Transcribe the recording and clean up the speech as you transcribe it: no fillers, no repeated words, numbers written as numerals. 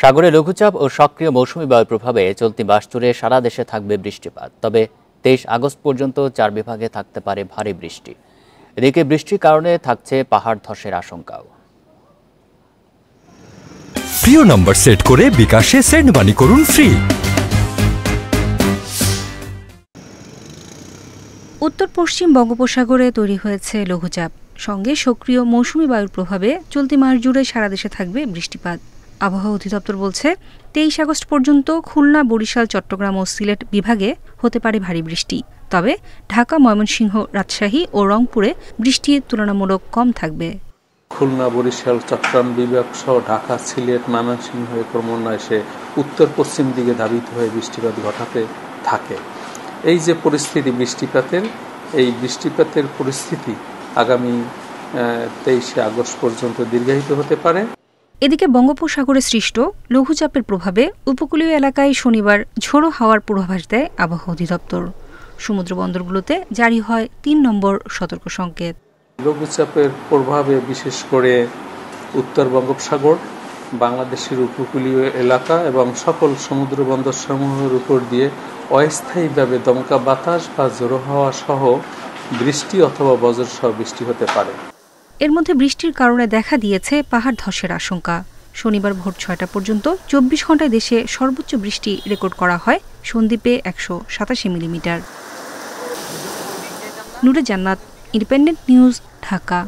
সাগরে লঘুচাপ ও সক্রিয় মৌসুমী বায়ুর প্রভাবে চলতি মাস জুড়ে সারা দেশে থাকবে বৃষ্টিপাত। তবে 23 আগস্ট পর্যন্ত 4 বিভাগে থাকতে পারে ভারী বৃষ্টি। এদিকে বৃষ্টির কারণে থাকছে পাহাড় ধসের আশঙ্কাও। প্রিয় নম্বর সেট করে বিকাশে সেন্ড মানি করুন ফ্রি। উত্তর পশ্চিম বঙ্গোপসাগরে তৈরি হয়েছে লঘুচাপ, সঙ্গে সক্রিয় মৌসুমী বায়ুর প্রভাবে চলতি মাস জুড়ে সারা দেশে থাকবে বৃষ্টিপাত। আবহাওয়া অধিদপ্তর বলছে 23 আগস্ট পর্যন্ত খুলনা, বরিশাল, চট্টগ্রাম ও সিলেট বিভাগে হতে পারে ভারী বৃষ্টি। তবে ঢাকা, ময়মনসিংহ, রাজশাহী ও রংপুরে বৃষ্টি তুলনামূলক কম থাকবে। খুলনা, বরিশাল, চট্টগ্রাম বিভাগ সহ ঢাকা, সিলেট, ময়মনসিংহ ক্রমান্বয়ে এসে উত্তর পশ্চিম দিকে ধাবিত হয়ে বৃষ্টিপাত ঘটাতে থাকে। এই যে পরিস্থিতি বৃষ্টিপাতের পরিস্থিতি আগামী 23 আগস্ট পর্যন্ত দীর্ঘায়িত হতে পারে। এদিকে বঙ্গোপসাগরে সৃষ্ট লঘুচাপের প্রভাবে উপকূলীয় এলাকায় শনিবার ঝোড়ো হাওয়ার পূর্বাভাস দেয় আবহাওয়া অধিদপ্তর। সমুদ্র বন্দরগুলোতে জারি হয় 3 নম্বর সতর্ক সংকেত। লঘুচাপের প্রভাবে বিশেষ করে উত্তর বঙ্গোপসাগর, বাংলাদেশের উপকূলীয় এলাকা এবং সকল সমুদ্র বন্দর সমূহের উপর দিয়ে অস্থায়ীভাবে দমকা বাতাস বা ঝোড়ো হাওয়া সহ বৃষ্টি অথবা বজ্রসহ বৃষ্টি হতে পারে। এর মধ্যে বৃষ্টির কারণে দেখা দিয়েছে পাহাড় ধসের আশঙ্কা। শনিবার ভোর 6টা পর্যন্ত 24 ঘন্টায় দেশে সর্বোচ্চ বৃষ্টি রেকর্ড করা হয় সন্দ্বীপে 187 মিলিমিটার। নূরে জান্নাত, ইন্ডিপেন্ডেন্ট নিউজ, ঢাকা।